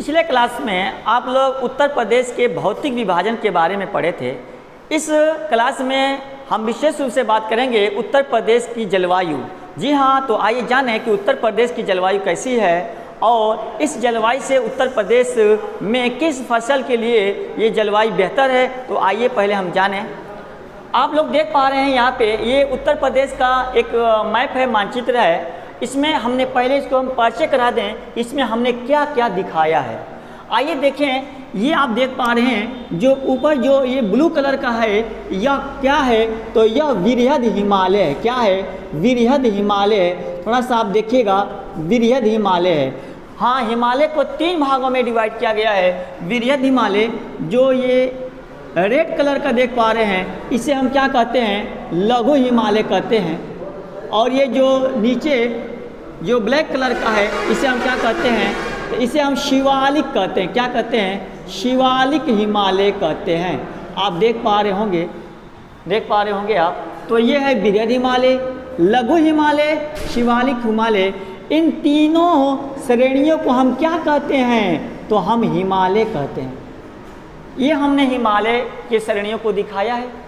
पिछले क्लास में आप लोग उत्तर प्रदेश के भौतिक विभाजन के बारे में पढ़े थे। इस क्लास में हम विशेष रूप से बात करेंगे उत्तर प्रदेश की जलवायु। जी हाँ, तो आइए जानें कि उत्तर प्रदेश की जलवायु कैसी है और इस जलवायु से उत्तर प्रदेश में किस फसल के लिए ये जलवायु बेहतर है। तो आइए पहले हम जानें। आप लोग देख पा रहे हैं यहाँ पे ये उत्तर प्रदेश का एक मैप है, मानचित्र है। इसमें हमने पहले इसको हम परिचय करा दें, इसमें हमने क्या क्या दिखाया है। आइए देखें, ये आप देख पा रहे हैं जो ऊपर जो ये ब्लू कलर का है यह क्या है, तो यह वृहद हिमालय है। क्या है? वृहद हिमालय है। थोड़ा सा आप देखिएगा, वृहद हिमालय है। हाँ, हिमालय को 3 भागों में डिवाइड किया गया है। वृहद हिमालय जो ये रेड कलर का देख पा रहे हैं, इसे हम क्या कहते हैं? लघु हिमालय कहते हैं। और ये जो नीचे जो ब्लैक कलर का है, इसे हम क्या कहते हैं? तो इसे हम शिवालिक कहते हैं। क्या कहते हैं? शिवालिक हिमालय कहते हैं। आप देख पा रहे होंगे आप। तो ये है वृहद हिमालय, लघु हिमालय, शिवालिक हिमालय। इन तीनों श्रेणियों को हम क्या कहते हैं? तो हम हिमालय कहते हैं। ये हमने हिमालय के श्रेणियों को दिखाया है।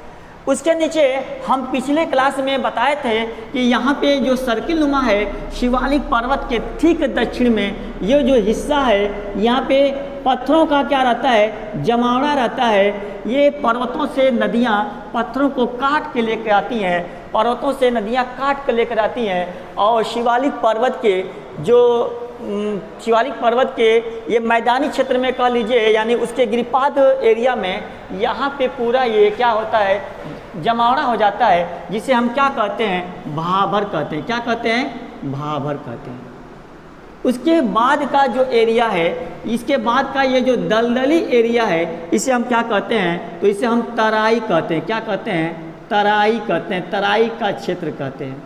उसके नीचे हम पिछले क्लास में बताए थे कि यहाँ पे जो सर्किल नुमा है, शिवालिक पर्वत के ठीक दक्षिण में ये जो हिस्सा है, यहाँ पे पत्थरों का क्या रहता है? जमावड़ा रहता है। ये पर्वतों से नदियाँ पत्थरों को काट के लेकर आती हैं, पर्वतों से नदियाँ काट के लेकर आती हैं। और शिवालिक पर्वत के ये मैदानी क्षेत्र में कह लीजिए, यानी उसके गिरिपाद एरिया में यहाँ पे पूरा ये क्या होता है? जमावड़ा हो जाता है, जिसे हम क्या कहते हैं? भाबर कहते हैं। क्या कहते हैं? भाबर कहते हैं। उसके बाद का जो एरिया है, इसके बाद का ये जो दलदली एरिया है, इसे हम क्या कहते हैं? तो इसे हम तराई कहते हैं। क्या कहते हैं? तराई कहते हैं। तराई का क्षेत्र कहते हैं।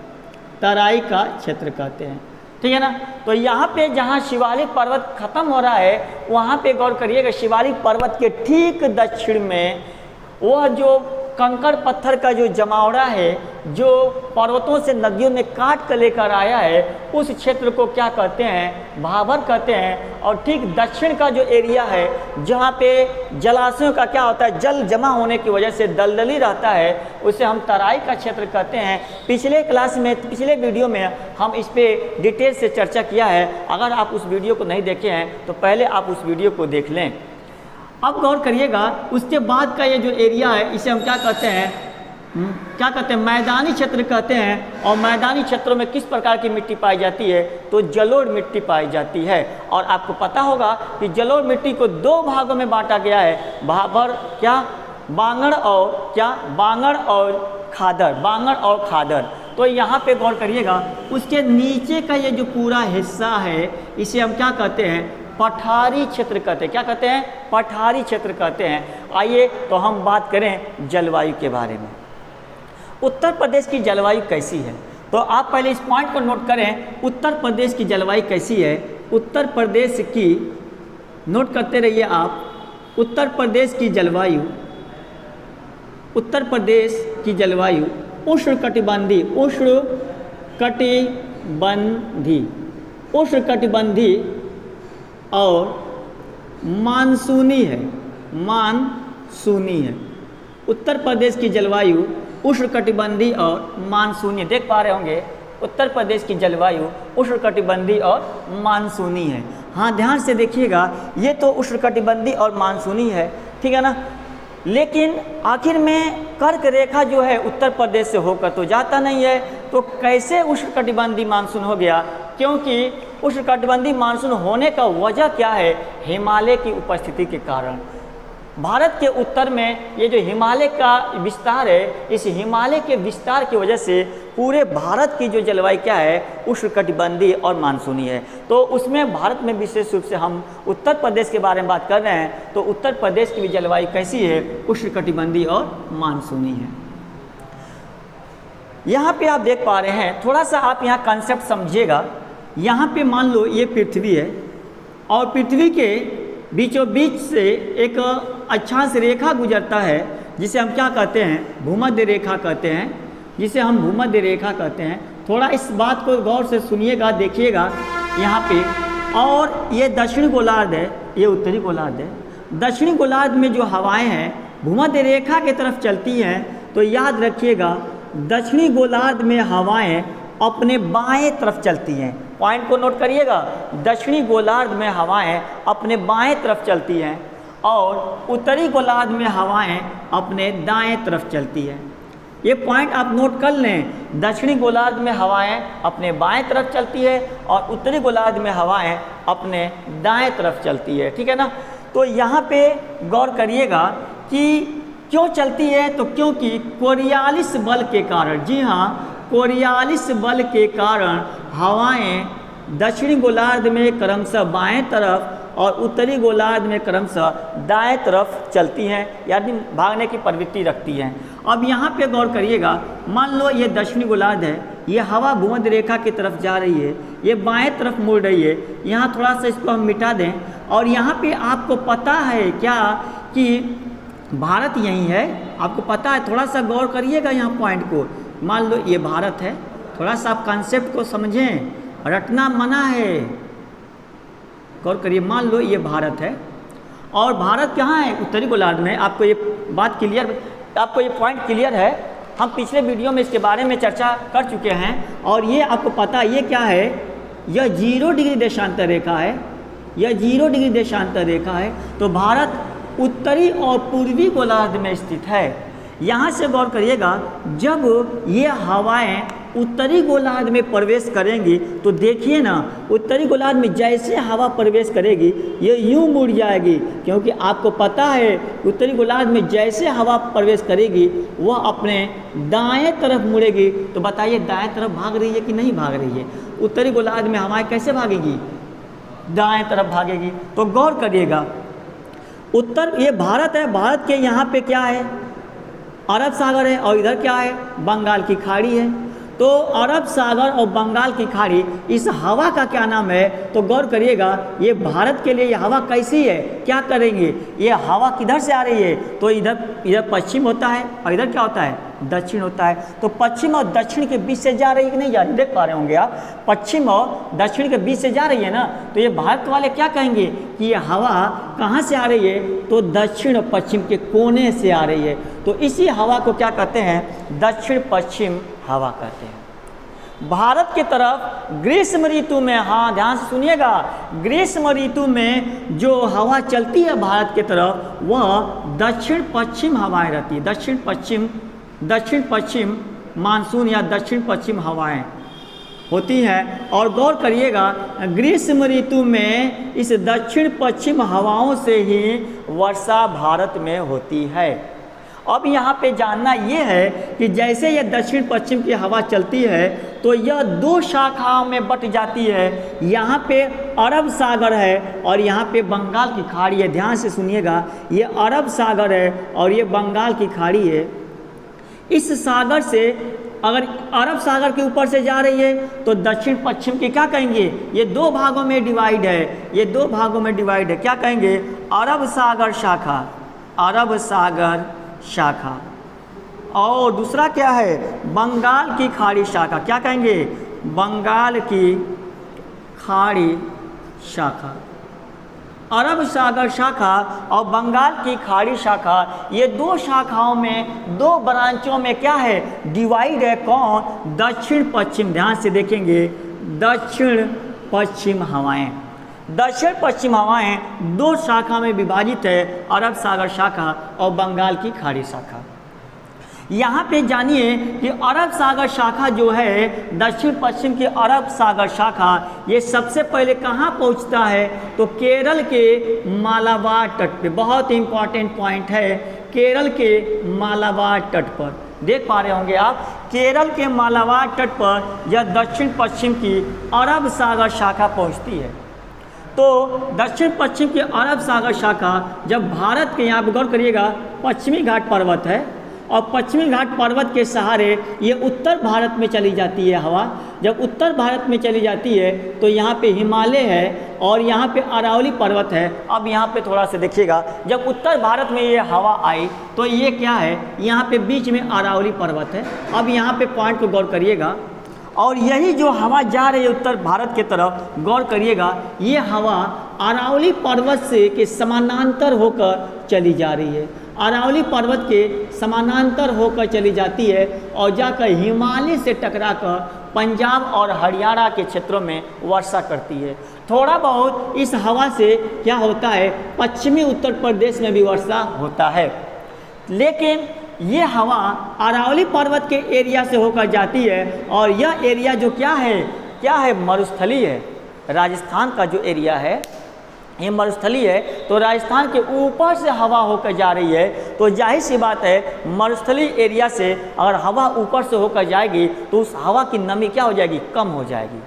तराई का क्षेत्र कहते हैं। ठीक है ना। तो यहाँ पे जहाँ शिवालिक पर्वत खत्म हो रहा है, वहाँ पे गौर करिएगा, शिवालिक पर्वत के ठीक दक्षिण में वह जो कंकड़ पत्थर का जो जमावड़ा है, जो पर्वतों से नदियों में काट कर लेकर आया है, उस क्षेत्र को क्या कहते हैं? भाबर कहते हैं। और ठीक दक्षिण का जो एरिया है, जहाँ पे जलाशयों का क्या होता है? जल जमा होने की वजह से दलदली रहता है, उसे हम तराई का क्षेत्र कहते हैं। पिछले वीडियो में हम इस पर डिटेल से चर्चा किया है। अगर आप उस वीडियो को नहीं देखे हैं तो पहले आप उस वीडियो को देख लें। अब गौर करिएगा, उसके बाद का ये जो एरिया है, इसे हम क्या कहते हैं? क्या कहते हैं? मैदानी क्षेत्र कहते हैं। और मैदानी क्षेत्रों में किस प्रकार की मिट्टी पाई जाती है? तो जलोढ़ मिट्टी पाई जाती है। और आपको पता होगा कि जलोढ़ मिट्टी को 2 भागों में बांटा गया है। भाबर क्या? बांगड़ और क्या? बांगड़ और खादर। बांगड़ और खादर। तो यहाँ पे गौर करिएगा, उसके नीचे का ये जो पूरा हिस्सा है, इसे हम क्या कहते हैं? पठारी क्षेत्र कहते हैं। क्या कहते हैं? पठारी क्षेत्र कहते हैं। आइए तो हम बात करें जलवायु के बारे में। उत्तर प्रदेश की जलवायु कैसी है? तो आप पहले इस पॉइंट को नोट करें, उत्तर प्रदेश की जलवायु कैसी है। उत्तर प्रदेश की नोट करते रहिए आप। उत्तर प्रदेश की जलवायु उष्णकटिबंधी और मानसूनी है। उत्तर प्रदेश की जलवायु उष्णकटिबंधी और मानसूनी। देख पा रहे होंगे, उत्तर प्रदेश की जलवायु उष्णकटिबंधी और मानसूनी है। हाँ, ध्यान से देखिएगा, ये तो उष्णकटिबंधी और मानसूनी है, ठीक है ना। लेकिन आखिर में कर्क रेखा जो है उत्तर प्रदेश से होकर तो जाता नहीं है। तो कैसे उष्णकटिबंधी मानसून हो गया? क्योंकि उष्णकटिबंधी मानसून होने का वजह क्या है? हिमालय की उपस्थिति के कारण। भारत के उत्तर में ये जो हिमालय का विस्तार है, इस हिमालय के विस्तार की वजह से पूरे भारत की जो जलवायु क्या है? उष्णकटिबंधी और मानसूनी है। तो उसमें भारत में विशेष रूप से हम उत्तर प्रदेश के बारे में बात कर रहे हैं। तो उत्तर प्रदेश की भी जलवायु कैसी है? उष्णकटिबंधी और मानसूनी है। यहाँ पे आप देख पा रहे हैं, थोड़ा सा आप यहाँ कंसेप्ट समझिएगा। यहाँ पे मान लो ये पृथ्वी है और पृथ्वी के बीचों बीच से एक अक्षांश रेखा गुजरता है, जिसे हम क्या कहते हैं? भूमध्य रेखा कहते हैं। थोड़ा इस बात को गौर से सुनिएगा, देखिएगा। यहाँ पे और ये दक्षिणी गोलार्ध है, ये उत्तरी गोलार्ध है। दक्षिणी गोलार्ध में जो हवाएं हैं भूमध्य रेखा की तरफ चलती हैं, तो याद रखिएगा दक्षिणी गोलार्ध में हवाएं अपने बाएं तरफ चलती हैं। पॉइंट को नोट करिएगा, दक्षिणी गोलार्ध में हवाएं अपने बाएं तरफ चलती हैं और उत्तरी गोलार्ध में हवाएं अपने दाएं तरफ चलती हैं। ये पॉइंट आप नोट कर लें, दक्षिणी गोलार्ध में हवाएं अपने बाएं तरफ चलती है और उत्तरी गोलार्ध में हवाएं अपने दाएं तरफ चलती है, ठीक है ना। तो यहाँ पे गौर करिएगा कि क्यों चलती है, तो क्योंकि कोरियालिस बल के कारण, जी हाँ कोरियालिस बल के कारण हवाएं दक्षिणी गोलार्ध में क्रमशः बाएं तरफ और उत्तरी गोलार्ध में क्रमशः दाएं तरफ चलती हैं, यानी भागने की प्रवृत्ति रखती हैं। अब यहाँ पे गौर करिएगा, मान लो ये दक्षिणी गोलार्ध है, ये हवा भूमध्य रेखा की तरफ जा रही है, ये बाएं तरफ मुड़ रही है। यहाँ थोड़ा सा इसको हम मिटा दें और यहाँ पे आपको पता है क्या कि भारत यही है, आपको पता है, थोड़ा सा गौर करिएगा यहाँ पॉइंट को। मान लो ये भारत है, थोड़ा सा आप कॉन्सेप्ट को समझें, रटना मना है, गौर करिए। मान लो ये भारत है और भारत कहाँ है, उत्तरी गोलार्ध में। आपको ये बात क्लियर, आपको ये पॉइंट क्लियर है, हम पिछले वीडियो में इसके बारे में चर्चा कर चुके हैं। और ये आपको पता है ये क्या है, यह 0 डिग्री देशांतर रेखा है, यह 0 डिग्री देशांतर रेखा है। तो भारत उत्तरी और पूर्वी गोलार्ध में स्थित है। यहाँ से गौर करिएगा, जब ये हवाएं उत्तरी गोलार्ध में प्रवेश करेंगी तो देखिए ना, उत्तरी गोलार्ध में जैसे हवा प्रवेश करेगी ये यूं मुड़ जाएगी, क्योंकि आपको पता है उत्तरी गोलार्ध में जैसे हवा प्रवेश करेगी वह अपने दाएं तरफ मुड़ेगी। तो बताइए दाएं तरफ भाग रही है कि नहीं भाग रही है? उत्तरी गोलार्ध में हवाएं कैसे भागेगी? दाएं तरफ भागेगी। तो गौर करिएगा, उत्तर ये भारत है, भारत के यहाँ पे क्या है, अरब सागर है और इधर क्या है, बंगाल की खाड़ी है। तो अरब सागर और बंगाल की खाड़ी, इस हवा का क्या नाम है? तो गौर करिएगा, ये भारत के लिए ये हवा कैसी है, क्या करेंगे, ये हवा किधर से आ रही है? तो इधर पश्चिम होता है और इधर क्या होता है, दक्षिण होता है। तो पश्चिम और दक्षिण के बीच से जा रही है कि नहीं जा रही, देख पा रहे होंगे आप, पश्चिम और दक्षिण के बीच से जा रही है ना। तो ये भारत वाले क्या कहेंगे कि ये हवा कहाँ से आ रही है? तो दक्षिण और पश्चिम के कोने से आ रही है। तो इसी हवा को क्या कहते हैं, दक्षिण पश्चिम हवा कहते हैं। भारत की तरफ ग्रीष्म ऋतु में, हाँ ध्यान से सुनिएगा, ग्रीष्म ऋतु में जो हवा चलती है भारत की तरफ वह दक्षिण पश्चिम हवाएं रहती है, दक्षिण पश्चिम मानसून या दक्षिण पश्चिम हवाएं होती हैं। और गौर करिएगा, ग्रीष्म ऋतु में इस दक्षिण पश्चिम हवाओं से ही वर्षा भारत में होती है। अब यहाँ पे जानना ये है कि जैसे ये दक्षिण पश्चिम की हवा चलती है तो यह 2 शाखाओं में बट जाती है। यहाँ पे अरब सागर है और यहाँ पे बंगाल की खाड़ी है। ध्यान से सुनिएगा, ये अरब सागर है और ये बंगाल की खाड़ी है। इस सागर से अगर अरब सागर के ऊपर से जा रही है तो दक्षिण पश्चिम की क्या कहेंगे, ये 2 भागों में डिवाइड है, ये 2 भागों में डिवाइड है। क्या कहेंगे, अरब सागर शाखा, अरब सागर शाखा, और दूसरा क्या है, बंगाल की खाड़ी शाखा। क्या कहेंगे, बंगाल की खाड़ी शाखा। अरब सागर शाखा और बंगाल की खाड़ी शाखा, ये 2 शाखाओं में, 2 ब्रांचों में क्या है, डिवाइड है। कौन, दक्षिण पश्चिम। ध्यान से देखेंगे, दक्षिण पश्चिम हवाएं, दक्षिण पश्चिम हवाएं 2 शाखा में विभाजित है, अरब सागर शाखा और बंगाल की खाड़ी शाखा। यहाँ पे जानिए कि अरब सागर शाखा जो है, दक्षिण पश्चिम की अरब सागर शाखा, ये सबसे पहले कहाँ पहुँचता है? तो केरल के मालाबार तट पे। बहुत इंपॉर्टेंट पॉइंट है, केरल के मालाबार तट पर। देख पा रहे होंगे आप, केरल के मालाबार तट पर यह दक्षिण पश्चिम की अरब सागर शाखा पहुँचती है। तो दक्षिण पश्चिम की अरब सागर शाखा जब भारत के, यहाँ पर गौर करिएगा, पश्चिमी घाट पर्वत है और पश्चिमी घाट पर्वत के सहारे ये उत्तर भारत में चली जाती है हवा। जब उत्तर भारत में चली जाती है तो यहाँ पे हिमालय है और यहाँ पे अरावली पर्वत है। अब यहाँ पे थोड़ा सा देखिएगा, जब उत्तर भारत में ये हवा आई तो ये क्या है, यहाँ पे बीच में अरावली पर्वत है। अब यहाँ पे पॉइंट को गौर करिएगा, और यही जो हवा जा रही है उत्तर भारत के तरफ, गौर करिएगा, ये हवा अरावली पर्वत से के समानांतर होकर चली जा रही है। अरावली पर्वत के समानांतर होकर चली जाती है और जाकर हिमालय से टकराकर पंजाब और हरियाणा के क्षेत्रों में वर्षा करती है। थोड़ा बहुत इस हवा से क्या होता है, पश्चिमी उत्तर प्रदेश में भी वर्षा होता है। लेकिन ये हवा अरावली पर्वत के एरिया से होकर जाती है और यह एरिया जो क्या है, मरुस्थली है। राजस्थान का जो एरिया है ये मरुस्थली है, तो राजस्थान के ऊपर से हवा होकर जा रही है, तो जाहिर सी बात है मरुस्थली एरिया से अगर हवा ऊपर से होकर जाएगी तो उस हवा की नमी क्या हो जाएगी, कम हो जाएगी।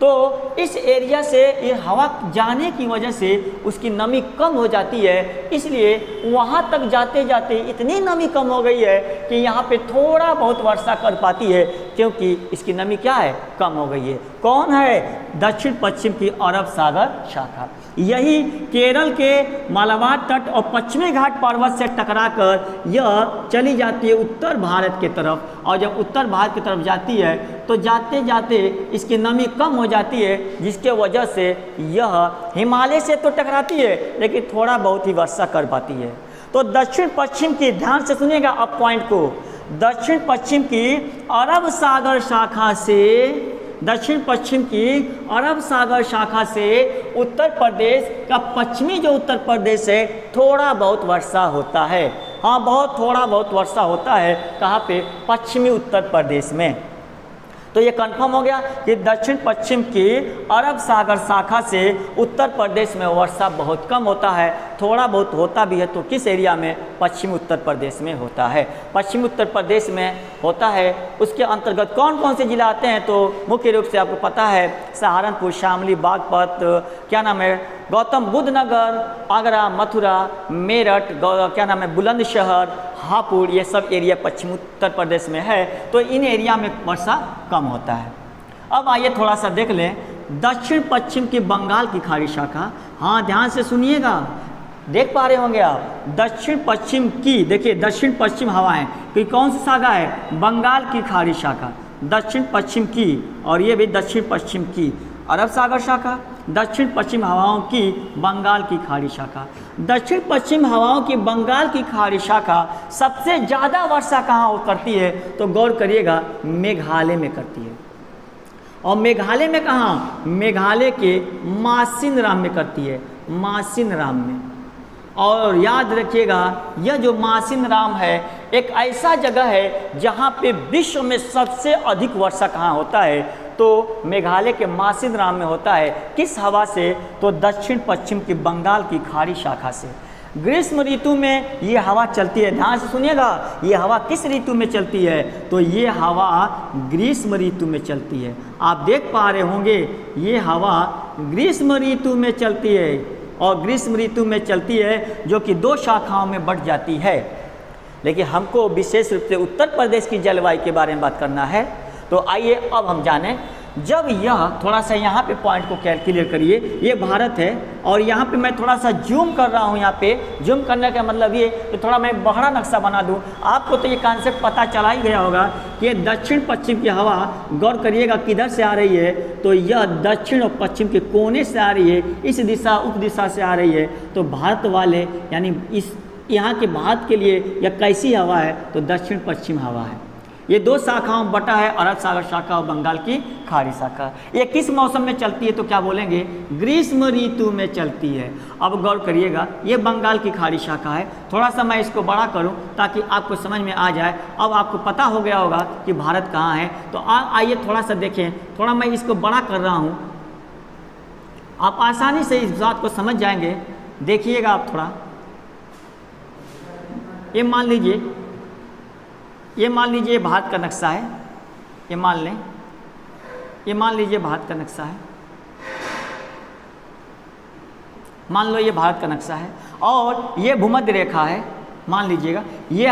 तो इस एरिया से ये हवा जाने की वजह से उसकी नमी कम हो जाती है, इसलिए वहाँ तक जाते जाते इतनी नमी कम हो गई है कि यहाँ पे थोड़ा बहुत वर्षा कर पाती है, क्योंकि इसकी नमी क्या है, कम हो गई है। कौन है, दक्षिण पश्चिम की अरब सागर शाखा। यही केरल के मालाबार तट और पश्चिमी घाट पर्वत से टकराकर यह चली जाती है उत्तर भारत के तरफ, और जब उत्तर भारत की तरफ जाती है तो जाते जाते इसकी नमी कम हो जाती है, जिसके वजह से यह हिमालय से तो टकराती है लेकिन थोड़ा बहुत ही वर्षा कर पाती है। तो दक्षिण पश्चिम की, ध्यान से सुनिएगा अब पॉइंट को, दक्षिण पश्चिम की अरब सागर शाखा से, दक्षिण पश्चिम की अरब सागर शाखा से उत्तर प्रदेश का पश्चिमी जो उत्तर प्रदेश है थोड़ा बहुत वर्षा होता है। हाँ, बहुत थोड़ा बहुत वर्षा होता है। कहाँ पे, पश्चिमी उत्तर प्रदेश में। तो ये कंफर्म हो गया कि दक्षिण पश्चिम की अरब सागर शाखा से उत्तर प्रदेश में वर्षा बहुत कम होता है। थोड़ा बहुत होता भी है तो किस एरिया में, पश्चिमी उत्तर प्रदेश में होता है। पश्चिमी उत्तर प्रदेश में होता है, उसके अंतर्गत कौन कौन से जिला आते हैं, तो मुख्य रूप से आपको पता है सहारनपुर, शामली, बागपत, क्या नाम है, गौतम बुद्ध नगर, आगरा, मथुरा, मेरठ, क्या नाम है, बुलंदशहर, हापुड़, ये सब एरिया पश्चिमी उत्तर प्रदेश में है। तो इन एरिया में वर्षा कम होता है। अब आइए थोड़ा सा देख लें दक्षिण पश्चिम की बंगाल की खाड़ी शाखा। हाँ, ध्यान से सुनिएगा, देख पा रहे होंगे आप, दक्षिण पश्चिम की, देखिए दक्षिण पश्चिम हवाएं, कि कौन सी शाखा है, बंगाल की खाड़ी शाखा, दक्षिण पश्चिम की, और ये भी दक्षिण पश्चिम की अरब सागर शाखा, दक्षिण पश्चिम हवाओं की बंगाल की खाड़ी शाखा। दक्षिण पश्चिम हवाओं की बंगाल की खाड़ी शाखा सबसे ज़्यादा वर्षा कहाँ करती है, तो गौर करिएगा, मेघालय में करती है। और मेघालय में कहाँ, मेघालय के मासिनराम में करती है, मासिनराम में। और याद रखिएगा, यह जो मासिनराम है एक ऐसा जगह है जहाँ पे विश्व में सबसे अधिक वर्षा कहाँ होता है, तो मेघालय के मासिनराम में होता है। किस हवा से, तो दक्षिण पश्चिम की बंगाल की खाड़ी शाखा से। ग्रीष्म ऋतु में ये हवा चलती है, ध्यान से सुनिएगा, ये हवा किस ऋतु में चलती है, तो ये हवा ग्रीष्म ऋतु में चलती है। आप देख पा रहे होंगे ये हवा ग्रीष्म ऋतु में चलती है, और ग्रीष्म ऋतु में चलती है जो कि दो शाखाओं में बढ़ जाती है। लेकिन हमको विशेष रूप से उत्तर प्रदेश की जलवायु के बारे में बात करना है, तो आइए अब हम जानें। जब यह थोड़ा सा यहाँ पे पॉइंट को क्लियर करिए, ये भारत है और यहाँ पे मैं थोड़ा सा जूम कर रहा हूँ। यहाँ पे जूम करने का मतलब ये कि थोड़ा मैं बड़ा नक्शा बना दूँ। आपको तो ये कॉन्सेप्ट पता चला ही गया होगा कि दक्षिण पश्चिम की हवा, गौर करिएगा किधर से आ रही है, तो यह दक्षिण और पश्चिम के कोने से आ रही है, इस दिशा उप दिशा से आ रही है। तो भारत वाले यानी इस यहाँ के भारत के लिए यह कैसी हवा है, तो दक्षिण पश्चिम हवा है। ये दो शाखाओं बटा है, अरब सागर शाखा और बंगाल की खाड़ी शाखा। ये किस मौसम में चलती है, तो क्या बोलेंगे, ग्रीष्म ऋतु में चलती है। अब गौर करिएगा, ये बंगाल की खाड़ी शाखा है। थोड़ा सा मैं इसको बड़ा करूं ताकि आपको समझ में आ जाए। अब आपको पता हो गया होगा कि भारत कहाँ है, तो आइए थोड़ा सा देखें। थोड़ा मैं इसको बड़ा कर रहा हूँ, आप आसानी से इस बात को समझ जाएंगे। देखिएगा आप थोड़ा, ये मान लीजिए, ये मान लीजिए भारत का नक्शा है, ये मान लें, ये मान लीजिए भारत का नक्शा है, मान लो ये भारत का नक्शा है और ये भूमध्य रेखा है। मान लीजिएगा ये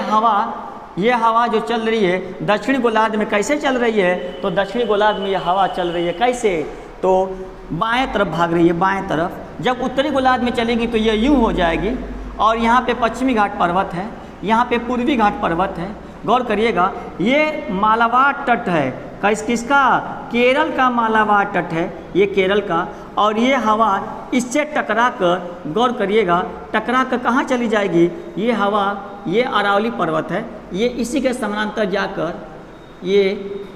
हवा जो चल रही है दक्षिणी गोलार्ध में कैसे चल रही है, तो दक्षिणी गोलार्ध में ये हवा चल रही है कैसे, तो बाएं तरफ भाग रही है, बाएं तरफ। जब उत्तरी गोलार्ध में चलेगी तो ये यूँ हो जाएगी, और यहाँ पे पश्चिमी घाट पर्वत है, यहाँ पे पूर्वी घाट पर्वत है। गौर करिएगा, ये मालाबार तट है, किसका, केरल का मालाबार तट है ये केरल का, और ये हवा इससे टकरा कर, गौर करिएगा, टकरा कर कहाँ चली जाएगी, ये हवा, ये अरावली पर्वत है, ये इसी के समानांतर जाकर ये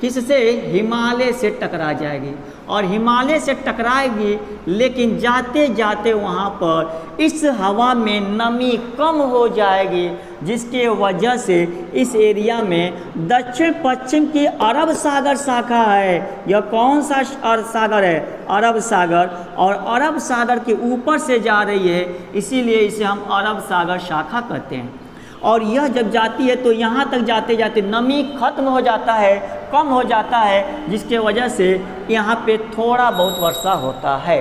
किससे, हिमालय से टकरा जाएगी, और हिमालय से टकराएगी, लेकिन जाते जाते वहाँ पर इस हवा में नमी कम हो जाएगी, जिसके वजह से इस एरिया में दक्षिण पश्चिम की अरब सागर शाखा है। यह कौन सा सागर है, अरब सागर, और अरब सागर के ऊपर से जा रही है, इसीलिए इसे हम अरब सागर शाखा कहते हैं। और यह जब जाती है तो यहाँ तक जाते जाते नमी खत्म हो जाता है, कम हो जाता है, जिसके वजह से यहाँ पे थोड़ा बहुत वर्षा होता है।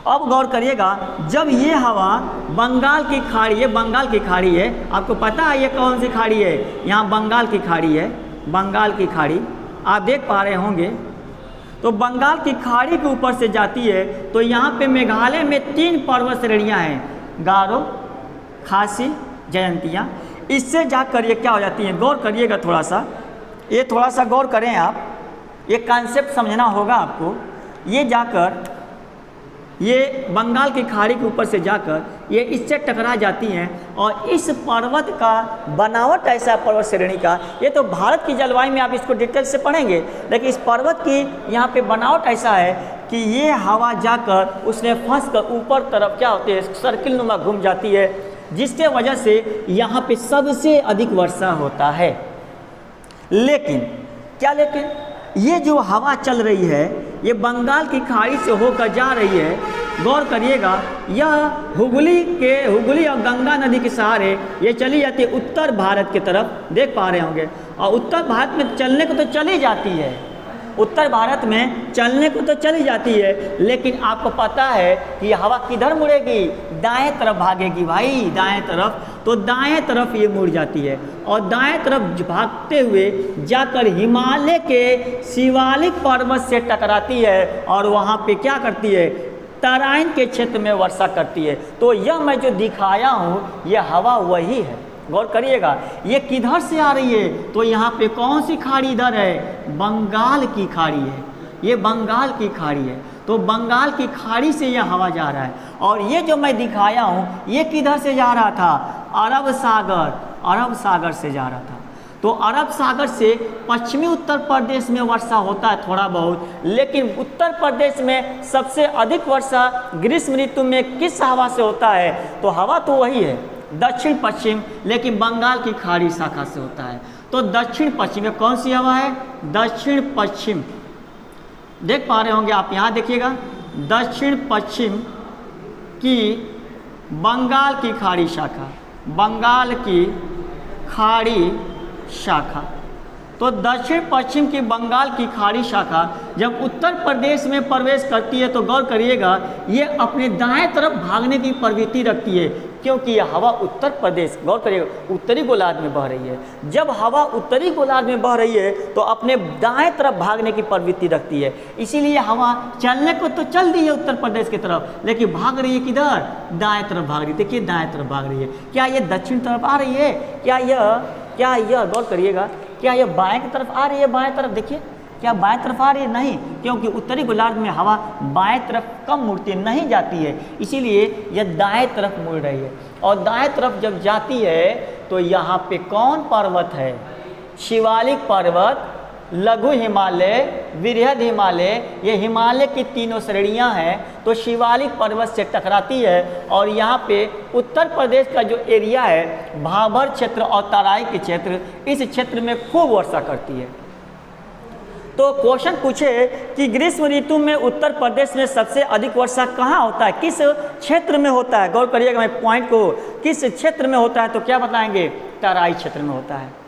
अब गौर करिएगा, जब ये हवा बंगाल की खाड़ी है, बंगाल की खाड़ी है, आपको पता है ये कौन सी खाड़ी है, यहाँ बंगाल की खाड़ी है, बंगाल की खाड़ी आप देख पा रहे होंगे। तो बंगाल की खाड़ी के ऊपर से जाती है तो यहाँ पे मेघालय में 3 पर्वत श्रेणियाँ हैं, गारो, खासी, जयंतिया। इससे जाकर ये क्या हो जाती है, गौर करिएगा थोड़ा सा, ये थोड़ा सा गौर करें आप, ये कॉन्सेप्ट समझना होगा आपको। ये जाकर ये बंगाल की खाड़ी के ऊपर से जाकर ये इससे टकरा जाती हैं, और इस पर्वत का बनावट ऐसा पर्वत श्रेणी का, ये तो भारत की जलवायु में आप इसको डिटेल से पढ़ेंगे, लेकिन इस पर्वत की यहाँ पे बनावट ऐसा है कि ये हवा जाकर उसने फंस कर ऊपर तरफ क्या होती है, सर्किल नुमा घूम जाती है, जिसके वजह से यहाँ पे सबसे अधिक वर्षा होता है। लेकिन क्या, लेकिन ये जो हवा चल रही है ये बंगाल की खाड़ी से होकर जा रही है, गौर करिएगा, यह हुगली और गंगा नदी के सहारे ये चली जाती है उत्तर भारत की तरफ, देख पा रहे होंगे, और उत्तर भारत में चलने को तो चली जाती है, उत्तर भारत में चलने को तो चली जाती है, लेकिन आपको पता है कि ये हवा किधर मुड़ेगी, दाएं तरफ भागेगी भाई, दाएं तरफ। तो दाएं तरफ ये मुड़ जाती है, और दाएं तरफ भागते हुए जाकर हिमालय के शिवालिक पर्वत से टकराती है, और वहाँ पे क्या करती है, तराइन के क्षेत्र में वर्षा करती है। तो यह मैं जो दिखाया हूँ ये हवा वही है, गौर करिएगा। ये किधर से आ रही है, तो यहाँ पे कौन सी खाड़ी इधर है, बंगाल की खाड़ी है, ये बंगाल की खाड़ी है। तो बंगाल की खाड़ी से यह हवा जा रहा है, और ये जो मैं दिखाया हूँ ये किधर से जा रहा था, अरब सागर, अरब सागर से जा रहा था। तो अरब सागर से पश्चिमी उत्तर प्रदेश में वर्षा होता है थोड़ा बहुत, लेकिन उत्तर प्रदेश में सबसे अधिक वर्षा ग्रीष्म ऋतु में किस हवा से होता है, तो हवा तो वही है दक्षिण पश्चिम, लेकिन बंगाल की खाड़ी शाखा से होता है। तो दक्षिण पश्चिम में कौन सी हवा है, दक्षिण पश्चिम, देख पा रहे होंगे आप, यहाँ देखिएगा, दक्षिण पश्चिम की बंगाल की खाड़ी शाखा, बंगाल की खाड़ी शाखा। तो दक्षिण पश्चिम की बंगाल की खाड़ी शाखा जब उत्तर प्रदेश में प्रवेश करती है तो गौर करिएगा ये अपने दाएं तरफ भागने की प्रवृत्ति रखती है, क्योंकि यह हवा उत्तर प्रदेश, गौर करिएगा, उत्तरी गोलार्ध में बह रही है। जब हवा उत्तरी गोलार्ध में बह रही है तो अपने दाएं तरफ भागने की प्रवृत्ति रखती है, इसीलिए हवा चलने को तो चल रही है उत्तर प्रदेश की तरफ, लेकिन भाग रही है किधर, दाएं तरफ भाग रही है। देखिए दाएं तरफ भाग रही है, क्या ये दक्षिण तरफ आ रही है, क्या यह गौर करिएगा, क्या यह बाएं की तरफ आ रही है, बाएं तरफ देखिए, क्या बाएं तरफ आ रही है, नहीं, क्योंकि उत्तरी गोलार्ध में हवा बाएं तरफ कम मुड़ती नहीं जाती है, इसीलिए यह दाएं तरफ मुड़ रही है। और दाएं तरफ जब जाती है तो यहाँ पे कौन पर्वत है, शिवालिक पर्वत, लघु हिमालय, वृहद हिमालय, ये हिमालय की तीनों श्रेणियाँ हैं। तो शिवालिक पर्वत से टकराती है, और यहाँ पे उत्तर प्रदेश का जो एरिया है भाबर क्षेत्र और तराई के क्षेत्र, इस क्षेत्र में खूब वर्षा करती है। तो क्वेश्चन पूछे कि ग्रीष्म ऋतु में उत्तर प्रदेश में सबसे अधिक वर्षा कहाँ होता है, किस क्षेत्र में होता है, गौर करिएगा मैं पॉइंट को, किस क्षेत्र में होता है, तो क्या बताएंगे, तराई क्षेत्र में होता है।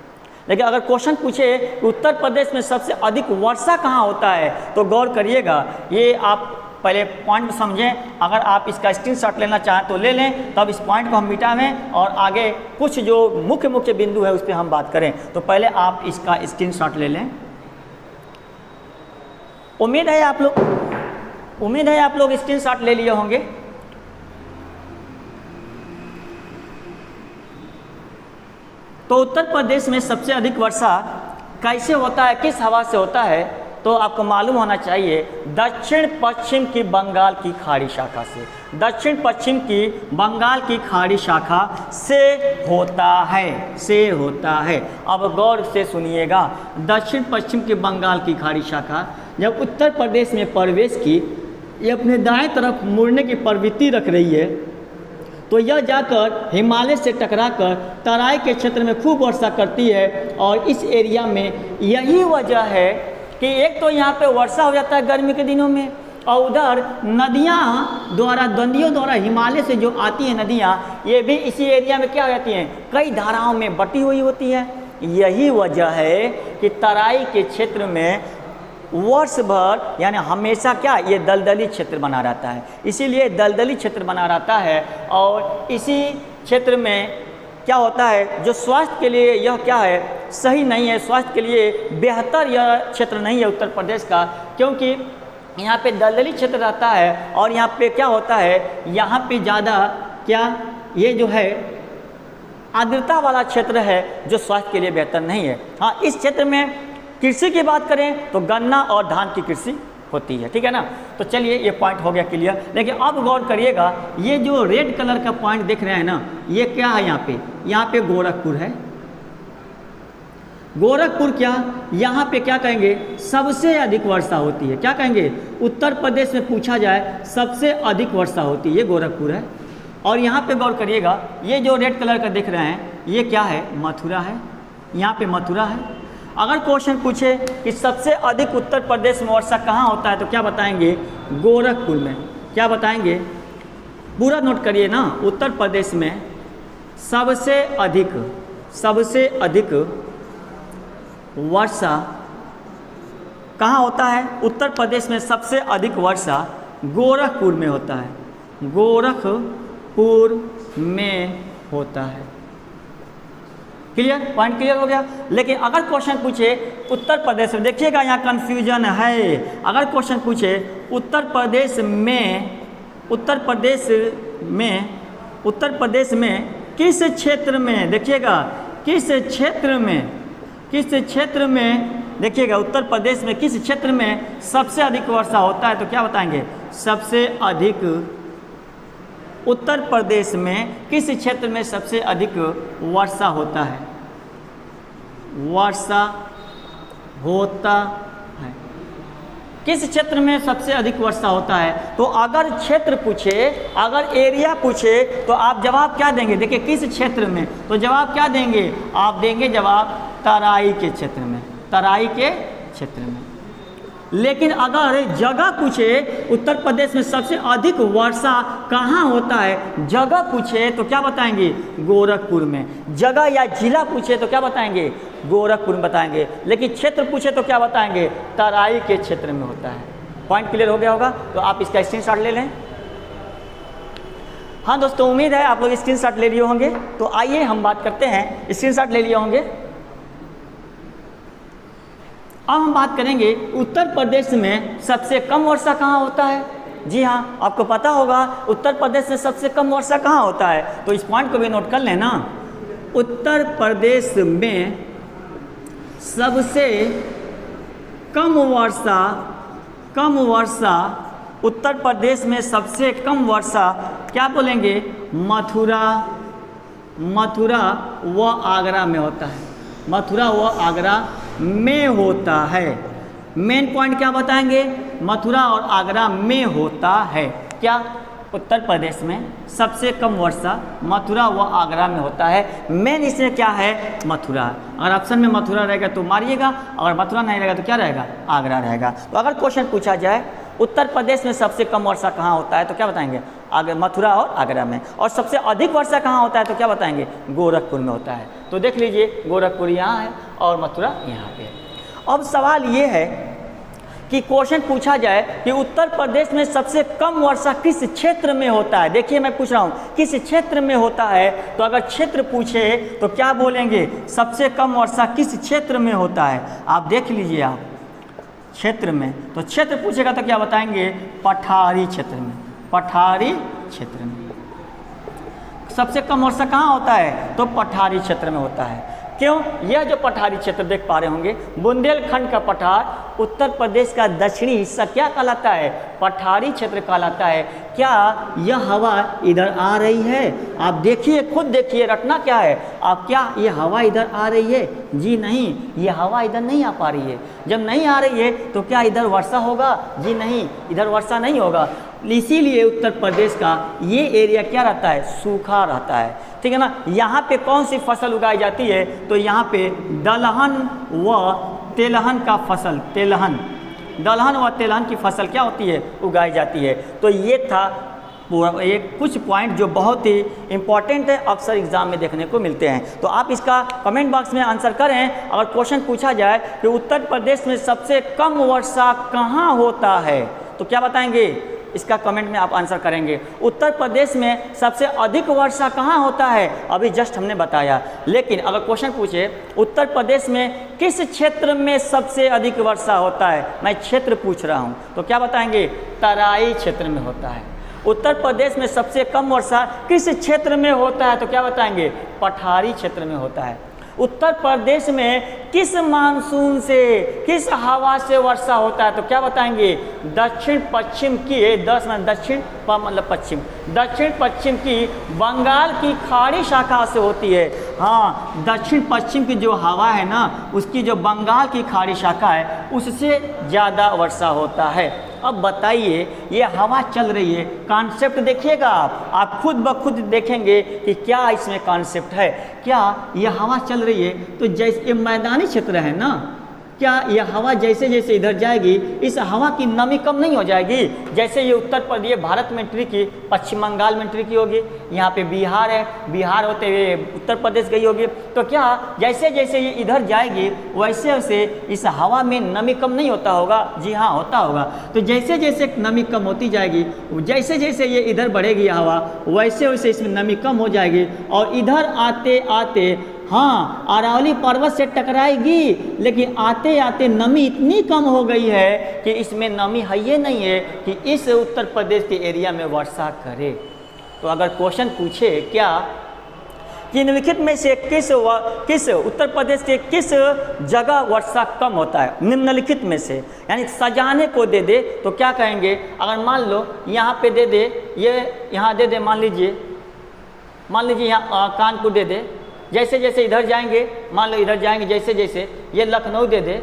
लेकिन अगर क्वेश्चन पूछे कि उत्तर प्रदेश में सबसे अधिक वर्षा कहाँ होता है, तो गौर करिएगा, ये आप पहले पॉइंट समझें, अगर आप इसका स्क्रीनशॉट लेना चाहें तो ले लें, तब इस पॉइंट को हम मिटावें और आगे कुछ जो मुख्य बिंदु है उस पर हम बात करें। तो पहले आप इसका स्क्रीनशॉट ले लें। उम्मीद है आप लोग स्क्रीनशॉट ले लिए होंगे। तो उत्तर प्रदेश में सबसे अधिक वर्षा कैसे होता है, किस हवा से होता है, तो आपको मालूम होना चाहिए दक्षिण पश्चिम की बंगाल की खाड़ी शाखा से, दक्षिण पश्चिम की बंगाल की खाड़ी शाखा से होता है। अब गौर से सुनिएगा, दक्षिण पश्चिम की बंगाल की खाड़ी शाखा जब उत्तर प्रदेश में प्रवेश की, ये अपने दाएं तरफ मुड़ने की प्रवृत्ति रख रही है, तो यह जाकर हिमालय से टकराकर तराई के क्षेत्र में खूब वर्षा करती है। और इस एरिया में यही वजह है कि एक तो यहाँ पे वर्षा हो जाता है गर्मी के दिनों में, और उधर नदियाँ द्वारा हिमालय से जो आती हैं नदियाँ, ये भी इसी एरिया में क्या हो जाती हैं, कई धाराओं में बटी हुई होती है। यही वजह है कि तराई के क्षेत्र में वर्ष भर यानी हमेशा क्या, ये दलदली क्षेत्र बना रहता है, इसीलिए दलदली क्षेत्र बना रहता है। और इसी क्षेत्र में क्या होता है, जो स्वास्थ्य के लिए यह क्या है, सही नहीं है, स्वास्थ्य के लिए बेहतर यह क्षेत्र नहीं है उत्तर प्रदेश का, क्योंकि यहाँ पे दलदली क्षेत्र रहता है और यहाँ पे क्या होता है, यहाँ पे ज़्यादा क्या, ये जो है आर्द्रता वाला क्षेत्र है जो स्वास्थ्य के लिए बेहतर नहीं है। हाँ, इस क्षेत्र में कृषि की बात करें तो गन्ना और धान की कृषि होती है, ठीक है ना। तो चलिए ये पॉइंट हो गया क्लियर। लेकिन अब गौर करिएगा, ये जो रेड कलर का पॉइंट दिख रहे हैं ना, ये क्या है, यहाँ पे गोरखपुर है। गोरखपुर क्या, यहाँ पे क्या कहेंगे, सबसे अधिक वर्षा होती है। क्या कहेंगे, उत्तर प्रदेश में पूछा जाए सबसे अधिक वर्षा होती है, ये गोरखपुर है। और यहाँ पे गौर करिएगा, ये जो रेड कलर का दिख रहे हैं, ये क्या है, मथुरा है, यहाँ पे मथुरा है। अगर क्वेश्चन पूछे कि सबसे अधिक उत्तर प्रदेश में वर्षा कहाँ होता है, तो क्या बताएंगे, गोरखपुर में। क्या बताएंगे, पूरा नोट करिए ना, उत्तर प्रदेश में सबसे अधिक वर्षा कहाँ होता है, उत्तर प्रदेश में सबसे अधिक वर्षा गोरखपुर में होता है, गोरखपुर में होता है। क्लियर, पॉइंट क्लियर हो गया। लेकिन अगर क्वेश्चन पूछे उत्तर प्रदेश में, देखिएगा यहाँ कंफ्यूजन है, अगर क्वेश्चन पूछे उत्तर प्रदेश में किस क्षेत्र में, देखिएगा किस क्षेत्र में देखिएगा उत्तर प्रदेश में किस क्षेत्र में सबसे अधिक वर्षा होता है, तो क्या बताएंगे, सबसे अधिक उत्तर प्रदेश में किस क्षेत्र में सबसे अधिक वर्षा होता है, किस क्षेत्र में सबसे अधिक वर्षा होता है। तो अगर क्षेत्र पूछे, अगर एरिया पूछे, तो आप जवाब क्या देंगे, देखिए किस क्षेत्र में, तो जवाब क्या देंगे, आप देंगे जवाब तराई के क्षेत्र में, तराई के क्षेत्र में। लेकिन अगर जगह पूछे, उत्तर प्रदेश में सबसे अधिक वर्षा कहाँ होता है, जगह पूछे तो क्या बताएंगे, गोरखपुर में। जगह या जिला पूछे तो क्या बताएंगे, गोरखपुर में बताएंगे। लेकिन क्षेत्र पूछे तो क्या बताएंगे, तराई के क्षेत्र में होता है। पॉइंट क्लियर हो गया होगा, तो आप इसका स्क्रीनशॉट ले लें। हाँ दोस्तों, उम्मीद है आप लोग स्क्रीनशॉट ले लिए होंगे। तो आइए हम बात करते हैं, स्क्रीनशॉट ले लिए होंगे। अब हम बात करेंगे उत्तर प्रदेश में सबसे कम वर्षा कहाँ होता है। जी हाँ, आपको पता होगा उत्तर प्रदेश में सबसे कम वर्षा कहाँ होता है, तो इस पॉइंट को भी नोट कर लेना। उत्तर प्रदेश में सबसे कम वर्षा उत्तर प्रदेश में सबसे कम वर्षा क्या बोलेंगे, मथुरा व आगरा में होता है, मथुरा व आगरा में होता है। मेन पॉइंट क्या बताएंगे, मथुरा और आगरा में होता है। क्या, उत्तर प्रदेश में सबसे कम वर्षा मथुरा व आगरा में होता है। मेन इसमें क्या है, मथुरा। अगर ऑप्शन में मथुरा रहेगा तो मारिएगा, अगर मथुरा नहीं रहेगा तो क्या रहेगा, आगरा रहेगा। तो अगर क्वेश्चन पूछा जाए उत्तर प्रदेश में सबसे कम वर्षा कहाँ होता है, तो क्या बताएंगे, मथुरा और आगरा में। और सबसे अधिक वर्षा कहाँ होता है, तो क्या बताएंगे, गोरखपुर में होता है। तो देख लीजिए, गोरखपुर यहाँ है और मथुरा यहाँ पे है। अब सवाल ये है कि क्वेश्चन पूछा जाए कि उत्तर प्रदेश में सबसे कम वर्षा किस क्षेत्र में होता है। देखिए मैं पूछ रहा हूँ किस क्षेत्र में होता है, तो अगर क्षेत्र पूछे तो क्या बोलेंगे, सबसे कम वर्षा किस क्षेत्र में होता है। आप देख लीजिए, आप क्षेत्र में, तो क्षेत्र पूछेगा तो क्या बताएंगे, पठारी क्षेत्र में, पठारी क्षेत्र में सबसे कम वर्षा कहाँ होता है, तो पठारी क्षेत्र में होता है। क्यों? यह जो पठारी क्षेत्र देख पा रहे होंगे, बुंदेलखंड का पठार उत्तर प्रदेश का दक्षिणी हिस्सा क्या कहलाता है? पठारी क्षेत्र कहलाता है। क्या यह हवा इधर आ रही है? आप देखिए, खुद देखिए, रटना क्या है आप, क्या ये हवा इधर आ रही है? जी नहीं, ये हवा इधर नहीं आ पा रही है। जब नहीं आ रही है तो क्या इधर वर्षा होगा? जी नहीं, इधर वर्षा नहीं होगा। इसीलिए उत्तर प्रदेश का ये एरिया क्या रहता है? सूखा रहता है, ठीक है ना। यहाँ पे कौन सी फसल उगाई जाती है? तो यहाँ पे दलहन व तेलहन का फसल, दलहन व तेलहन की फसल क्या होती है? उगाई जाती है। तो ये था एक कुछ पॉइंट जो बहुत ही इम्पॉर्टेंट है, अक्सर एग्जाम में देखने को मिलते हैं। तो आप इसका कमेंट बॉक्स में आंसर करें। अगर क्वेश्चन पूछा जाए कि उत्तर प्रदेश में सबसे कम वर्षा कहाँ होता है, तो क्या बताएंगे? इसका कमेंट में आप आंसर करेंगे। उत्तर प्रदेश में सबसे अधिक वर्षा कहाँ होता है? अभी जस्ट हमने बताया। लेकिन अगर क्वेश्चन पूछे उत्तर प्रदेश में किस क्षेत्र में सबसे अधिक वर्षा होता है, मैं क्षेत्र पूछ रहा हूँ, तो क्या बताएंगे? तराई क्षेत्र में होता है। उत्तर प्रदेश में सबसे कम वर्षा किस क्षेत्र में होता है, तो क्या बताएंगे? पठारी क्षेत्र में होता है। उत्तर प्रदेश में किस मानसून से, किस हवा से वर्षा होता है, तो क्या बताएंगे? दक्षिण पश्चिम की, दक्षिण मतलब पश्चिम, दक्षिण पश्चिम की बंगाल की खाड़ी शाखा से होती है। हाँ, दक्षिण पश्चिम की जो हवा है ना, उसकी जो बंगाल की खाड़ी शाखा है, उससे ज़्यादा वर्षा होता है। अब बताइए, ये हवा चल रही है, कॉन्सेप्ट देखिएगा आप खुद ब खुद देखेंगे कि क्या इसमें कॉन्सेप्ट है। क्या ये हवा चल रही है तो जैसे ये मैदानी क्षेत्र है ना, क्या यह हवा जैसे जैसे इधर जाएगी, इस हवा की नमी कम नहीं हो जाएगी? जैसे ये उत्तर प्रदेश भारत में एंट्री की, पश्चिम बंगाल में एंट्री की होगी, यहाँ पे बिहार है, बिहार होते हुए उत्तर प्रदेश गई होगी, तो क्या जैसे जैसे ये इधर जाएगी वैसे वैसे इस हवा में नमी कम नहीं होता होगा? जी हाँ, होता होगा। तो जैसे जैसे नमी कम होती जाएगी, जैसे जैसे ये इधर बढ़ेगी हवा, वैसे वैसे इसमें नमी कम हो जाएगी और इधर आते आते हाँ अरावली पर्वत से टकराएगी, लेकिन आते आते नमी इतनी कम हो गई है कि इसमें नमी है ये नहीं है कि इस उत्तर प्रदेश के एरिया में वर्षा करे। तो अगर क्वेश्चन पूछे क्या कि निम्नलिखित में से किस उत्तर प्रदेश के किस जगह वर्षा कम होता है, निम्नलिखित में से, यानी सजाने को दे दे, तो क्या कहेंगे? अगर मान लो यहाँ पे दे दे, ये यहाँ दे दे, मान लीजिए यहाँ कानपुर दे दे, जैसे जैसे इधर जाएंगे, मान लो इधर जाएंगे, जैसे जैसे ये लखनऊ दे दे,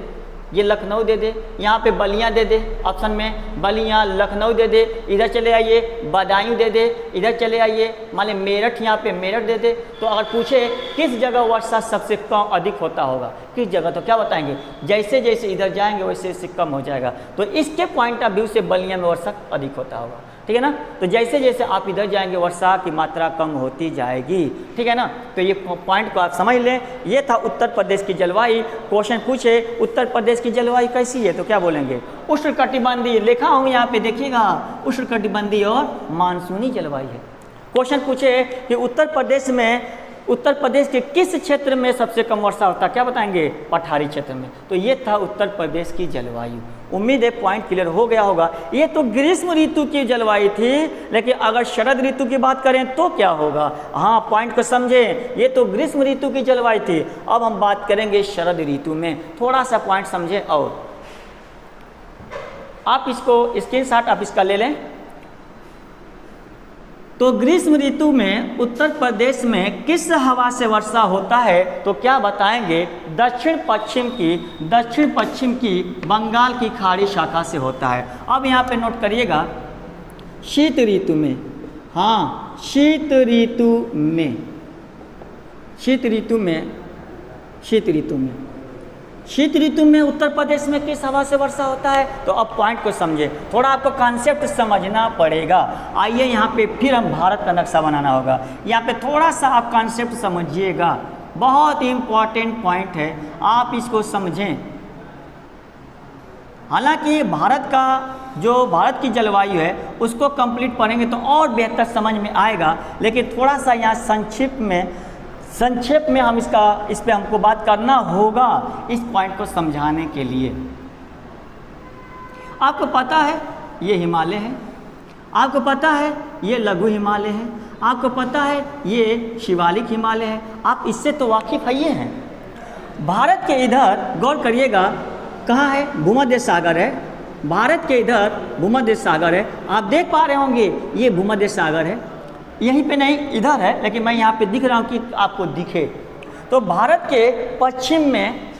ये लखनऊ दे दे, यहाँ पे बलिया दे दे, ऑप्शन में बलिया लखनऊ दे दे, इधर चले आइए बदायूं दे दे, इधर चले आइए मान ली मेरठ, यहाँ पे मेरठ दे दे। तो अगर पूछे किस जगह वर्षा सबसे कम अधिक होता होगा, किस जगह, तो क्या बताएंगे? जैसे जैसे इधर जाएंगे वैसे वैसे कम हो जाएगा। तो इसके पॉइंट ऑफ व्यू से बलिया में वर्षा अधिक होता होगा, ठीक है ना। तो जैसे जैसे आप इधर जाएंगे वर्षा की मात्रा कम होती जाएगी, ठीक है ना। तो ये पॉइंट को आप समझ लें। ये था उत्तर प्रदेश की जलवायु। क्वेश्चन पूछे उत्तर प्रदेश की जलवायु कैसी है, तो क्या बोलेंगे? उष्णकटिबंधीय, लिखा हूँ यहाँ पे देखिएगा, उष्णकटिबंधीय और मानसूनी जलवायु है। क्वेश्चन पूछे कि उत्तर प्रदेश के किस क्षेत्र में सबसे कम वर्षा होता है, क्या बताएंगे? पठारी क्षेत्र में। तो ये था उत्तर प्रदेश की जलवायु। उम्मीद है पॉइंट क्लियर हो गया होगा। ये तो ग्रीष्म ऋतु की जलवायु थी, लेकिन अगर शरद ऋतु की बात करें तो क्या होगा? हाँ, पॉइंट को समझें, ये तो ग्रीष्म ऋतु की जलवायु थी। अब हम बात करेंगे शरद ऋतु में, थोड़ा सा पॉइंट समझें। और आप इसको स्क्रीनशॉट आप इसका ले लें। तो ग्रीष्म ऋतु में उत्तर प्रदेश में किस हवा से वर्षा होता है, तो क्या बताएंगे? दक्षिण पश्चिम की बंगाल की खाड़ी शाखा से होता है। अब यहाँ पे नोट करिएगा, शीत ऋतु में, हाँ शीत ऋतु में उत्तर प्रदेश में किस हवा से वर्षा होता है? तो अब पॉइंट को समझे, थोड़ा आपको कॉन्सेप्ट समझना पड़ेगा। आइए यहाँ पे फिर हम भारत का नक्शा बनाना होगा। यहाँ पे थोड़ा सा आप कॉन्सेप्ट समझिएगा, बहुत इम्पॉर्टेंट पॉइंट है, आप इसको समझें। हालांकि भारत की जलवायु है उसको कंप्लीट पढ़ेंगे तो और बेहतर समझ में आएगा, लेकिन थोड़ा सा यहाँ संक्षेप में हम इस पे हमको बात करना होगा इस पॉइंट को समझाने के लिए। आपको पता है ये हिमालय है, आपको पता है ये लघु हिमालय है, आपको पता है ये शिवालिक हिमालय है, आप इससे तो वाकिफ है, ये हैं। भारत के इधर गौर करिएगा, कहाँ है? भूमध्य सागर है। भारत के इधर भूमध्य सागर है, आप देख पा रहे होंगे ये भूमध्य सागर है, यहीं पे नहीं इधर है, लेकिन मैं यहाँ पे दिख रहा हूँ कि आपको दिखे। तो भारत के पश्चिम में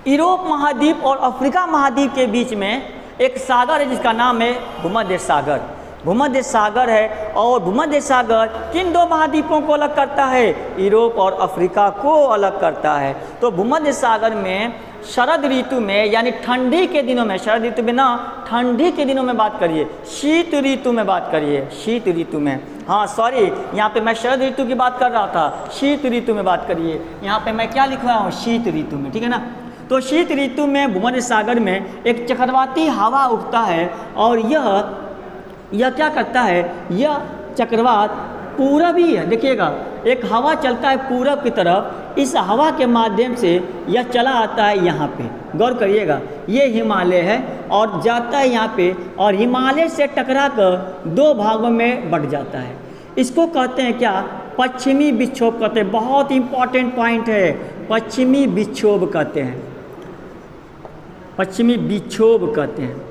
यूरोप महाद्वीप और अफ्रीका महाद्वीप के बीच में एक सागर है जिसका नाम है भूमध्य सागर। भूमध्य सागर है, और भूमध्य सागर किन दो महाद्वीपों को अलग करता है? यूरोप और अफ्रीका को अलग करता है। तो भूमध्य सागर में शरद ऋतु में यानी ठंडी के दिनों में, शरद ऋतु में ना, ठंडी के दिनों में बात करिए, शीत ऋतु में बात करिए, शीत ऋतु में, हाँ सॉरी, यहाँ पे मैं शरद ऋतु की बात कर रहा था, शीत ऋतु में बात करिए। यहाँ पे मैं क्या लिख रहा हूँ? शीत ऋतु में, ठीक है ना। तो शीत ऋतु में भूमध्य सागर में एक चक्रवाती हवा उठता है, और यह क्या करता है? यह चक्रवात पूरबी है, देखिएगा एक हवा चलता है पूरब की तरफ, इस हवा के माध्यम से यह चला आता है यहाँ पे, गौर करिएगा, ये हिमालय है और जाता है यहाँ पे, और हिमालय से टकरा कर दो भागों में बंट जाता है। इसको कहते हैं क्या? पश्चिमी विक्षोभ कहते हैं। बहुत इंपॉर्टेंट पॉइंट है, पश्चिमी विक्षोभ कहते हैं, पश्चिमी विक्षोभ कहते हैं।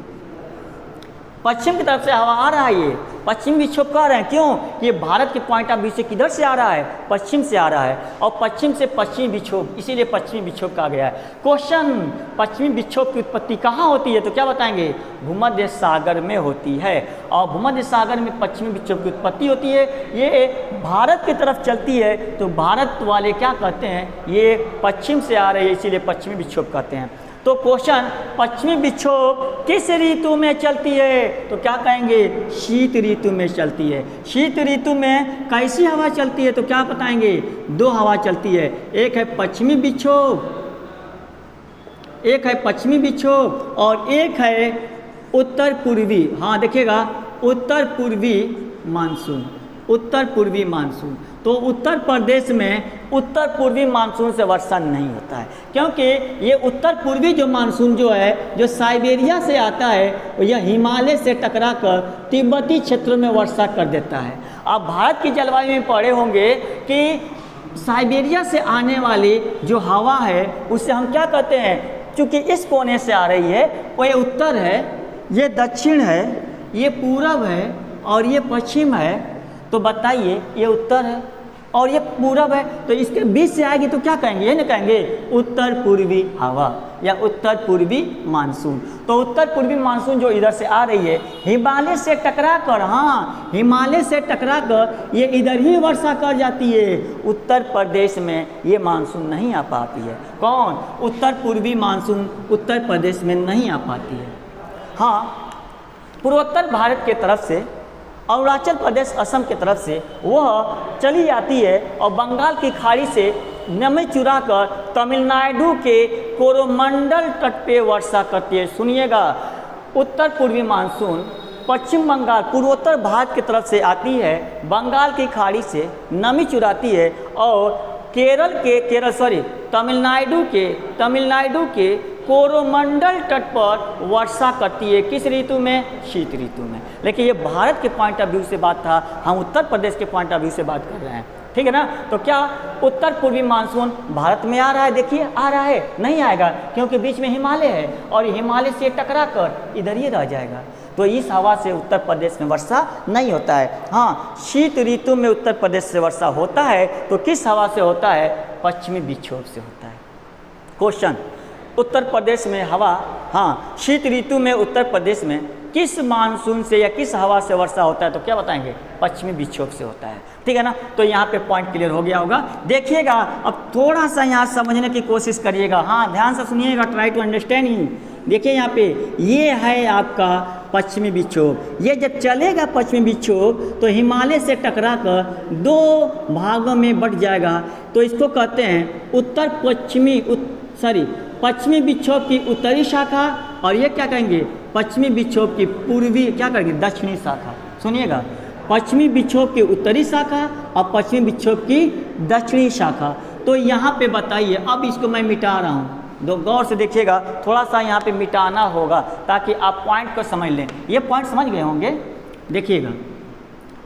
पश्चिम की तरफ से हवा आ रहा है, ये पश्चिम विक्षोभ कह रहे हैं, क्यों? ये भारत के पॉइंट ऑफ व्यू से किधर से आ रहा है? पश्चिम से आ रहा है, और पश्चिम से पश्चिमी विक्षोभ, इसीलिए पश्चिमी विक्षोभ कहा गया है। क्वेश्चन, पश्चिमी विक्षोभ की उत्पत्ति कहाँ होती है? तो क्या बताएंगे? भूमध्य सागर में होती है, और भूमध्य सागर में पश्चिमी विक्षोभ की उत्पत्ति होती है। ये भारत की तरफ चलती है, तो भारत वाले क्या कहते हैं? ये पश्चिम से आ रही है, इसीलिए पश्चिमी विक्षोभ कहते हैं। तो क्वेश्चन, पश्चिमी विक्षोभ किस ऋतु में चलती है? तो क्या कहेंगे? शीत ऋतु में चलती है। शीत ऋतु में कैसी हवा चलती है? तो क्या बताएंगे? दो हवा चलती है, एक है पश्चिमी विक्षोभ, एक है पश्चिमी विक्षोभ, और एक है उत्तर पूर्वी, हाँ देखिएगा, उत्तर पूर्वी मानसून, उत्तर पूर्वी मानसून। तो उत्तर प्रदेश में उत्तर पूर्वी मानसून से वर्षा नहीं होता है, क्योंकि ये उत्तर पूर्वी जो मानसून जो है, जो साइबेरिया से आता है, यह हिमालय से टकराकर तिब्बती क्षेत्रों में वर्षा कर देता है। आप भारत की जलवायु में पढ़े होंगे कि साइबेरिया से आने वाली जो हवा है उसे हम क्या कहते हैं? चूँकि इस कोने से आ रही है, वो ये उत्तर है, ये दक्षिण है, ये पूरब है, और ये पश्चिम है। तो बताइए, ये उत्तर है और ये पूरब है, तो इसके बीच से आएगी तो क्या कहेंगे? ये नहीं कहेंगे उत्तर पूर्वी हवा या उत्तर पूर्वी मानसून। तो उत्तर पूर्वी मानसून जो इधर से आ रही है, हिमालय से टकरा कर, हाँ हिमालय से टकरा कर ये इधर ही वर्षा कर जाती है। उत्तर प्रदेश में ये मानसून नहीं आ पाती है। कौन? उत्तर पूर्वी मानसून उत्तर प्रदेश में नहीं आ पाती है। हाँ, पूर्वोत्तर भारत के तरफ से, अरुणाचल प्रदेश, असम की तरफ से वह चली आती है और बंगाल की खाड़ी से नमी चुरा कर तमिलनाडु के कोरोमंडल तट पे वर्षा करती है। सुनिएगा, उत्तर पूर्वी मानसून पश्चिम बंगाल, पूर्वोत्तर भारत की तरफ से आती है, बंगाल की खाड़ी से नमी चुराती है और तमिलनाडु के कोरोमंडल तट पर वर्षा करती है। किस ऋतु में? शीत ऋतु में। लेकिन ये भारत के पॉइंट ऑफ व्यू से बात था, हम उत्तर प्रदेश के पॉइंट ऑफ व्यू से बात कर रहे हैं, ठीक है ना। तो क्या उत्तर पूर्वी मानसून भारत में आ रहा है? देखिए आ रहा है, नहीं आएगा क्योंकि बीच में हिमालय है और हिमालय से टकरा कर इधर ही रह जाएगा। तो इस हवा से उत्तर प्रदेश में वर्षा नहीं होता है। हाँ, शीत ऋतु में उत्तर प्रदेश से वर्षा होता है, तो किस हवा से होता है? पश्चिमी विक्षोभ से होता है। क्वेश्चन, उत्तर प्रदेश में हवा, हाँ शीत ऋतु में उत्तर प्रदेश में किस मानसून से या किस हवा से वर्षा होता है? तो क्या बताएंगे? पश्चिमी विक्षोभ से होता है, ठीक है ना। तो यहाँ पे पॉइंट क्लियर हो गया होगा। देखिएगा, अब थोड़ा सा यहाँ समझने की कोशिश करिएगा, हाँ ध्यान से सुनिएगा, ट्राई टू अंडरस्टैंड। देखिए यहाँ पे ये है आपका पश्चिमी विक्षोभ। ये जब चलेगा पश्चिमी विक्षोभ तो हिमालय से टकरा कर दो भागों में बंट जाएगा। तो इसको कहते हैं पश्चिमी विक्षोभ की उत्तरी शाखा, और ये क्या कहेंगे? पश्चिमी विक्षोभ की पूर्वी, क्या कहेंगे? दक्षिणी शाखा। सुनिएगा, पश्चिमी विक्षोभ की उत्तरी शाखा और पश्चिमी विक्षोभ की दक्षिणी शाखा। तो यहाँ पे बताइए, अब इसको मैं मिटा रहा हूँ, दो गौर से देखिएगा, थोड़ा सा यहाँ पे मिटाना होगा ताकि आप पॉइंट को समझ लें। ये पॉइंट समझ गए होंगे। देखिएगा,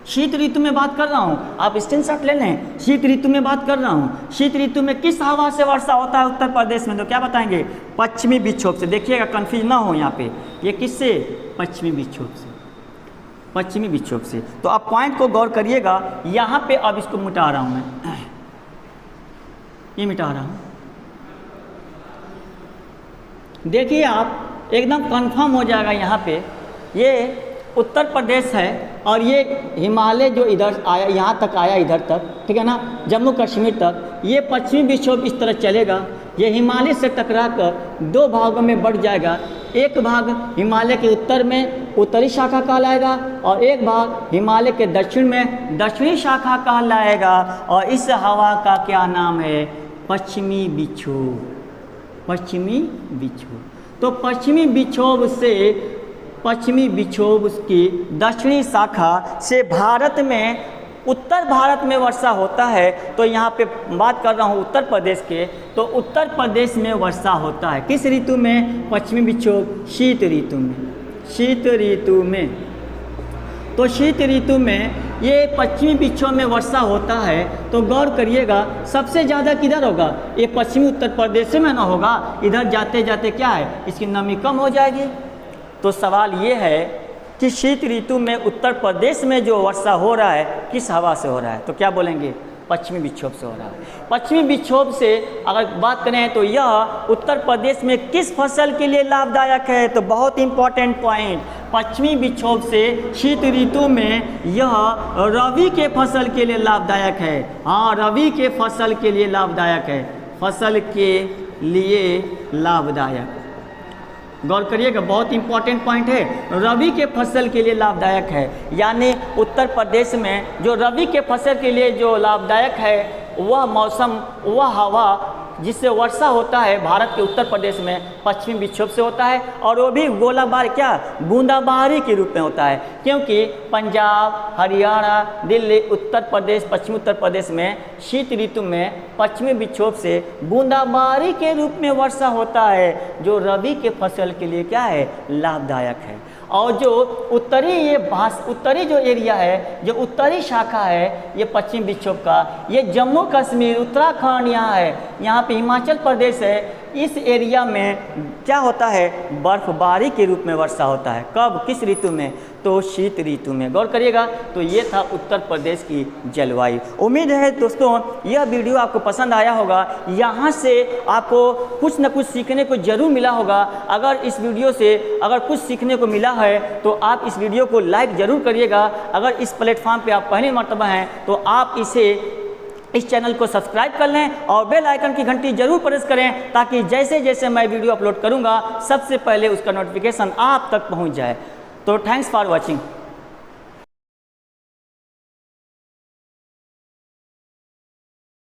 शीत ऋतु में बात कर रहा हूँ, आप स्क्रीनशॉट ले लें। शीत ऋतु में बात कर रहा हूँ। शीत ऋतु में किस हवा से वर्षा होता है उत्तर प्रदेश में? तो क्या बताएंगे? पश्चिमी विक्षोभ से। देखिएगा कंफ्यूज ना हो यहाँ पे, ये किससे? पश्चिमी विक्षोभ से, पश्चिमी विक्षोभ से। तो आप पॉइंट को गौर करिएगा। यहाँ पे अब इसको मिटा रहा हूँ मैं, ये मिटा रहा हूँ। देखिए आप एकदम कंफर्म हो जाएगा यहाँ पे, ये उत्तर प्रदेश है और ये हिमालय जो इधर आया, यहाँ तक आया, इधर तक, ठीक है ना, जम्मू कश्मीर तक, ये पश्चिमी विक्षोभ इस तरह चलेगा। ये हिमालय से टकराकर दो भागों में बढ़ जाएगा। एक भाग हिमालय के उत्तर में उत्तरी शाखा कहलाएगा और एक भाग हिमालय के दक्षिण में दक्षिणी शाखा कहलाएगा। और इस हवा का क्या नाम है? पश्चिमी विक्षोभ, पश्चिमी विक्षोभ। तो पश्चिमी विक्षोभ से, पश्चिमी विक्षोभ की दक्षिणी शाखा से भारत में, उत्तर भारत में वर्षा होता है। तो यहाँ पे बात कर रहा हूँ उत्तर प्रदेश के, तो उत्तर प्रदेश में वर्षा होता है किस ऋतु में? पश्चिमी विक्षोभ, शीत ऋतु में, शीत ऋतु में। तो शीत ऋतु में ये पश्चिमी विक्षोभ में वर्षा होता है। तो गौर करिएगा, सबसे ज़्यादा किधर होगा? ये पश्चिमी उत्तर प्रदेश में ना होगा। इधर जाते जाते क्या है, इसकी नमी कम हो जाएगी। तो सवाल ये है कि शीत ऋतु में उत्तर प्रदेश में जो वर्षा हो रहा है किस हवा से हो रहा है? तो क्या बोलेंगे? पश्चिमी विक्षोभ से हो रहा है। पश्चिमी विक्षोभ से अगर बात करें तो यह उत्तर प्रदेश में किस फसल के लिए लाभदायक है? तो बहुत इंपॉर्टेंट पॉइंट, पश्चिमी विक्षोभ से शीत ऋतु में यह रबी के फसल के लिए लाभदायक है। हाँ, रबी के फसल के लिए लाभदायक है, फसल के लिए लाभदायक। गौर करिएगा, बहुत इंपॉर्टेंट पॉइंट है, रबी के फसल के लिए लाभदायक है। यानी उत्तर प्रदेश में जो रबी के फसल के लिए जो लाभदायक है, वह मौसम, वह हवा जिससे वर्षा होता है भारत के उत्तर प्रदेश में पश्चिमी विक्षोभ से होता है। और वो भी गोलाबारी, क्या, बूंदाबांदी के रूप में होता है। क्योंकि पंजाब, हरियाणा, दिल्ली, उत्तर प्रदेश, पश्चिमी उत्तर प्रदेश में शीत ऋतु में पश्चिमी विक्षोभ से बूंदाबांदी के रूप में वर्षा होता है, जो रबी के फसल के लिए क्या है? लाभदायक है। और जो उत्तरी, ये उत्तरी जो एरिया है, जो उत्तरी शाखा है ये पश्चिम विक्षोभ का, ये जम्मू कश्मीर, उत्तराखंड यहाँ है, यहाँ पे हिमाचल प्रदेश है। इस एरिया में क्या होता है? बर्फबारी के रूप में वर्षा होता है। कब, किस ऋतु में? तो शीत ऋतु में। गौर करिएगा। तो ये था उत्तर प्रदेश की जलवायु। उम्मीद है दोस्तों यह वीडियो आपको पसंद आया होगा। यहाँ से आपको कुछ न कुछ सीखने को जरूर मिला होगा। अगर इस वीडियो से अगर कुछ सीखने को मिला है तो आप इस वीडियो को लाइक ज़रूर करिएगा। अगर इस प्लेटफॉर्म पे आप पहली मर्तबा हैं तो आप इस चैनल को सब्सक्राइब कर लें और बेल आइकन की घंटी जरूर प्रेस करें, ताकि जैसे जैसे मैं वीडियो अपलोड करूंगा सबसे पहले उसका नोटिफिकेशन आप तक पहुंच जाए। तो थैंक्स फॉर वॉचिंग।